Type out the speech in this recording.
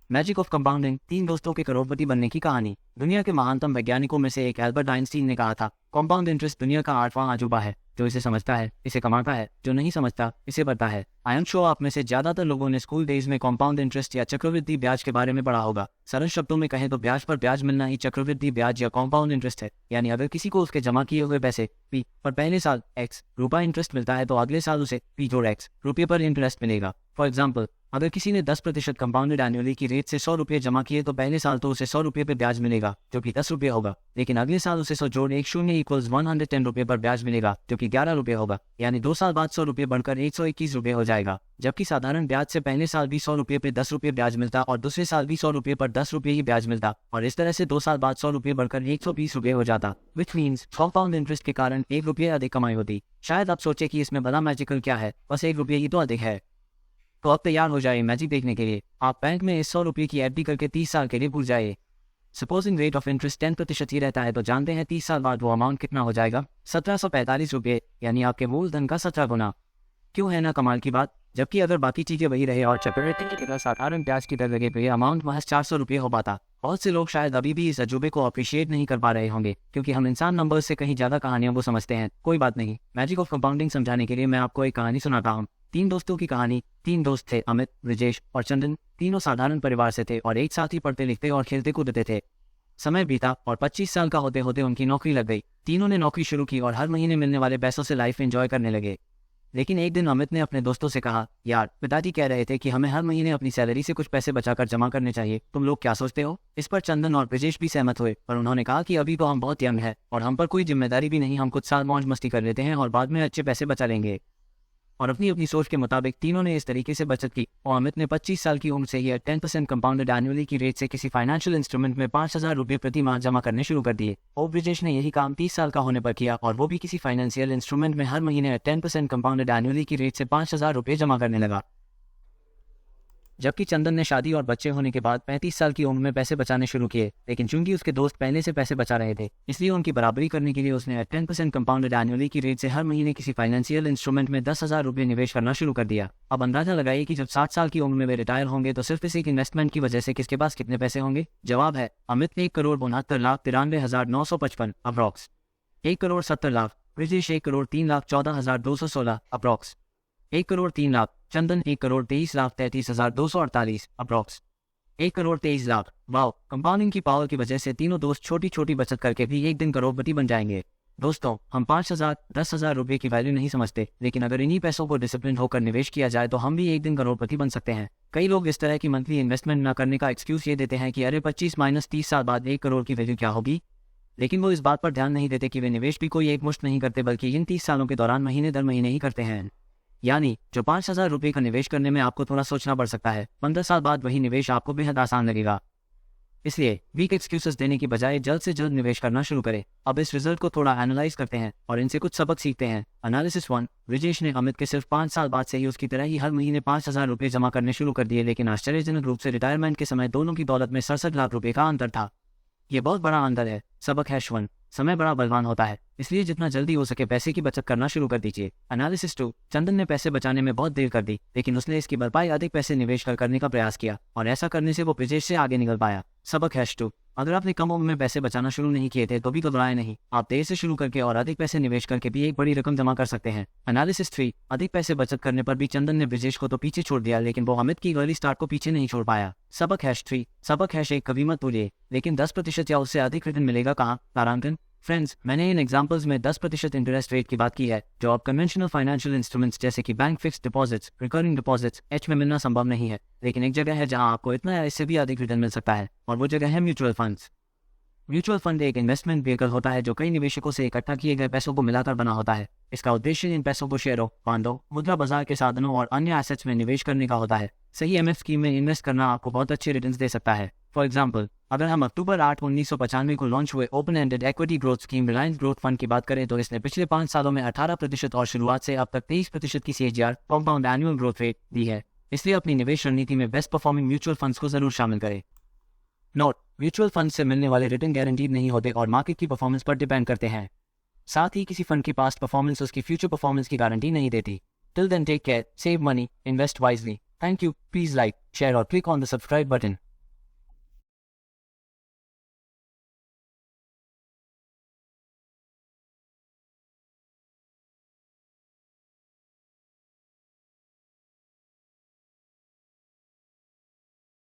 Magic of compounding, 3 दोस्तों के करोड़पति बनने की कहानी। दुनिया के महानतम वैज्ञानिकों में से एक एल्बर्ट आइंस्टीन ने कहा था, कंपाउंड इंटरेस्ट दुनिया का 8वां अजूबा है। जो इसे समझता है इसे कमाता है, जो नहीं समझता इसे बढ़ता है। आई एम श्योर आप में से ज्यादातर लोगों ने स्कूल डेज में कंपाउंड इंटरेस्ट या चक्रवृद्धि ब्याज के बारे में पढ़ा होगा। सरल शब्दों में कहें तो ब्याज पर ब्याज मिलना ही चक्रवृद्धि ब्याज या कंपाउंड इंटरेस्ट है। यानी अगर किसी को उसके जमा किए हुए पैसे पी पर पहले साल x रुपया इंटरेस्ट मिलता है तो अगले साल उसे p जोड़ x रुपये पर इंटरेस्ट मिलेगा। फॉर एग्जाम्पल, अगर किसी ने 10% कंपाउंडेड एनुअली की रेट से 100 रुपये जमा किए तो पहले साल तो उसे 100 रुपये पर ब्याज मिलेगा जो कि 10 रुपये होगा, लेकिन अगले साल उसे 100 जोड़ 1 शून्य इक्वल्स 110 रुपये पर ब्याज मिलेगा जो कि 11 रुपये होगा। यानी 2 साल बाद 100 रुपये बढ़कर 121 रुपये हो जाएगा। जबकि साधारण ब्याज से पहले साल भी 100 रुपये पे 10 रुपये ब्याज मिलता और दूसरे साल भी 100 रुपये पर 10 रुपये ही ब्याज मिलता और इस तरह से 2 साल बाद 100 रुपये बढ़कर 120 रुपये हो जाता। विच मीन्स कंपाउंड इंटरेस्ट के कारण 1 रुपये अधिक कमाई होती। शायद आप सोचे कि इसमें बड़ा मैजिकल क्या है, बस 1 रुपये ही तो अधिक है। तो अब तैयार हो जाए मैजिक देखने के लिए। आप बैंक में इस 100 रुपये की एफडी करके 30 साल के लिए भूल जाइए। सपोजिंग रेट ऑफ इंटरेस्ट 10% ही रहता है तो जानते हैं 30 साल बाद वो अमाउंट कितना हो जाएगा? 1745 रुपये, यानी आपके मूलधन का 17 गुना। क्यों है ना कमाल की बात? जबकि अगर बाकी चीजें वही रहे और चक्रवृद्धि की तरह साधारण ब्याज की दर लगे तो ये अमाउंट महज 400 रुपये हो पाता। बहुत से लोग शायद अभी भी इस अजूबे को अप्रिशिएट नहीं कर पा रहे होंगे क्योंकि हम इंसान नंबर्स से कहीं ज्यादा कहानियों को समझते हैं। कोई बात नहीं, मैजिक ऑफ कंपाउंडिंग समझाने के लिए मैं आपको एक कहानी सुनाता हूँ। 3 दोस्तों की कहानी। 3 दोस्त थे, अमित, ब्रिजेश और चंदन। तीनों साधारण परिवार से थे और एक साथ ही पढ़ते लिखते और खेलते कूदते थे। समय बीता और 25 साल का होते होते उनकी नौकरी लग गई। तीनों ने नौकरी शुरू की और हर महीने मिलने वाले पैसों से लाइफ एंजॉय करने लगे। लेकिन एक दिन अमित ने अपने दोस्तों से कहा, यार पिताजी कह रहे थे कि हमें हर महीने अपनी सैलरी से कुछ पैसे बचाकर जमा करने चाहिए, तुम लोग क्या सोचते हो? इस पर चंदन और ब्रिजेश भी सहमत हुए, पर उन्होंने कहा कि अभी तो हम बहुत यंग है और हम पर कोई जिम्मेदारी भी नहीं, हम कुछ साल मौज मस्ती कर लेते हैं और बाद में अच्छे पैसे बचा लेंगे। और अपनी अपनी सोच के मुताबिक तीनों ने इस तरीके से बचत की और अमित ने 25 साल की उम्र से ही 10% कंपाउंडेड एनुअली की रेट से किसी फाइनेंशियल इंस्ट्रूमेंट में 5000 रुपये प्रति माह जमा करने शुरू कर दिए। और ब्रिजेश ने यही काम 30 साल का होने पर किया और वो भी किसी फाइनेंशियल इंस्ट्रूमेंट में हर महीने 10% कंपाउंडेड एनुअली की रेट से 5000 रुपये जमा करने लगा। जबकि चंदन ने शादी और बच्चे होने के बाद 35 साल की उम्र में पैसे बचाने शुरू किए, लेकिन चूंकि उसके दोस्त पहले से पैसे बचा रहे थे इसलिए उनकी बराबरी करने के लिए उसने 10% कंपाउंडेड एनुअली की रेट से हर महीने किसी फाइनेंशियल इंस्ट्रूमेंट में 10,000 रुपये निवेश करना शुरू कर दिया। अब अंदाजा लगाइए कि जब 60 साल की उम्र में वे रिटायर होंगे तो सिर्फ इस एक इन्वेस्टमेंट की वजह से किसके पास कितने पैसे होंगे? जवाब है अमित 1,69,93,955 अप्रॉक्स, 1,70,00,000 ब्रिजेश 1,03,14,216 अप्रॉक्स, 1,03,00,000 चंदन, 1,23,33,248 अप्रॉक्स, 1,23,00,000। वाओ, कंपाउंडिंग की पावर की वजह से तीनों दोस्त छोटी छोटी बचत करके भी एक दिन करोड़पति बन जाएंगे। दोस्तों, हम 5,000 10,000 रुपये की वैल्यू नहीं समझते, लेकिन अगर इन्हीं पैसों को डिसिप्लिन होकर निवेश किया जाए तो हम भी एक दिन करोड़पति बन सकते हैं। कई लोग इस तरह की मंथली इन्वेस्टमेंट न करने का एक्सक्यूज ये देते हैं कि अरे 25 - 30 साल बाद 1 करोड़ की वैल्यू क्या होगी, लेकिन वो इस बात पर ध्यान नहीं देते कि वे निवेश भी कोई एक मुश्त नहीं करते बल्कि इन 30 सालों के दौरान महीने दर महीने ही करते हैं। यानी जो 5,000 रुपये का निवेश करने में आपको थोड़ा सोचना पड़ सकता है, 15 साल बाद वही निवेश आपको बेहद आसान लगेगा। इसलिए वीक एक्सक्यूजेस देने की बजाय जल्द से जल्द निवेश करना शुरू करें। अब इस रिजल्ट को थोड़ा एनालाइज करते हैं और इनसे कुछ सबक सीखते हैं। एनालिसिस 1, ब्रिजेश ने अमित के सिर्फ 5 साल बाद से ही उसकी तरह ही हर महीने 5,000 रुपये जमा करने शुरू कर दिए, लेकिन आश्चर्यजनक रूप से रिटायरमेंट के समय दोनों की दौलत में 67 लाख रुपये का अंतर था। ये बहुत बड़ा अंतर है। सबक है 1, समय बड़ा बलवान होता है, इसलिए जितना जल्दी हो सके पैसे की बचत करना शुरू कर दीजिए। एनालिसिस 2, चंदन ने पैसे बचाने में बहुत देर कर दी, लेकिन उसने इसकी भरपाई अधिक पैसे निवेश करने का प्रयास किया और ऐसा करने से वो ब्रिजेश से आगे निकल पाया। सबक है 2, अगर आपने कम उम्र में पैसे बचाना शुरू नहीं किए थे तो भी घबराएं नहीं, आप देर से शुरू करके और अधिक पैसे निवेश करके भी एक बड़ी रकम जमा कर सकते हैं। एनालिसिस 3, अधिक पैसे बचत करने पर भी चंदन ने ब्रिजेश को तो पीछे छोड़ दिया, लेकिन वो अमित की अर्ली स्टार्ट को पीछे नहीं छोड़ पाया। सबक है 3, सबक है 1, कभी मत भूलिए, लेकिन 10% या उससे अधिक रिटर्न मिलेगा कहाँ? तारांकन। फ्रेंड्स, मैंने इन एग्जांपल्स में 10% इंटरेस्ट रेट की बात की है, जो अब कन्वेंशनल फाइनेंशियल इंस्ट्रूमेंट्स जैसे कि bank fixed deposits, recurring deposits H में मिलना संभव नहीं है। लेकिन एक जगह है जहां आपको इतना या इससे भी अधिक रिटर्न मिल सकता है, और वो जगह है म्यूचुअल फंड्स। म्यूचुअल फंड एक इन्वेस्टमेंट व्हीकल होता है जो कई निवेशकों से इकट्ठा किए गए पैसों को मिलाकर बना होता है। इसका उद्देश्य इन पैसों को शेयरों, बांडों, मुद्रा बाजार के साधनों और अन्य एसेट्स में निवेश करने का होता है। सही एमएफ स्कीम में इन्वेस्ट करना आपको बहुत अच्छे रिटर्न्स दे सकता है। फॉर एग्जाम्पल, अगर हम अक्टूबर 8, 1995 को लॉन्च हुए open ended equity growth scheme Reliance growth fund की बात करें तो इसने पिछले 5 सालों में 18% और शुरुआत से अब तक 23% की CAGR compound annual growth rate दी है। इसलिए अपनी निवेश रणनीति में बेस्ट परफॉर्मिंग म्यूचुअल फंड्स को जरूर शामिल करें। नोट, म्यूचुअल फंड से मिलने वाले रिटर्न गारंटीड नहीं होते और मार्केट की परफॉर्मेंस पर डिपेंड करते हैं। साथ ही किसी फंड की पास्ट परफॉर्मेंस उसकी फ्यूचर परफॉर्मेंस की गारंटी नहीं देती। Till then take care, save money, invest wisely. Thank you. Please like, share और click on the subscribe button.